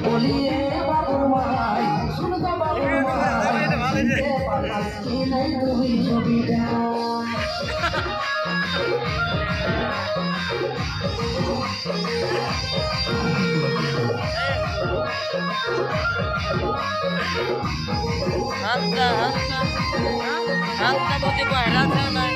বলিয়ে বাবুর মাই শুনতো বাবুর মাই কি নাই তুমি ছবিটা হাতটা হাতটা হাতটা বলতে পারে রাখা নাই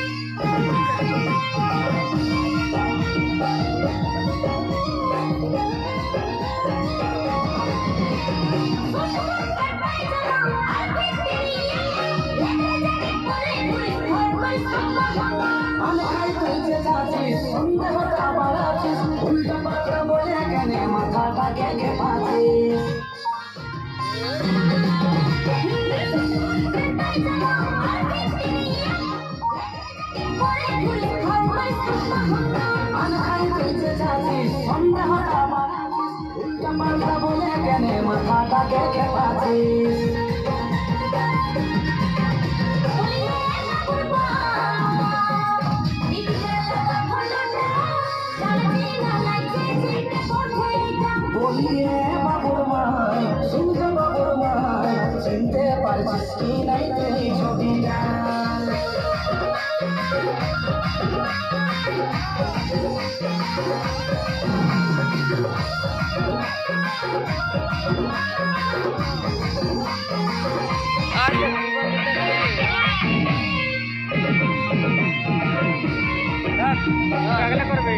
মাথাটাকে পাচ্ছিস বলে কেন মাথাটাকে খেপাচ্ছিস বলিয়ে বাবুর মাই শুনতে বাবুর মাই চিনতে পারছিস কি নাই তুই ছবিটা আগলা করবে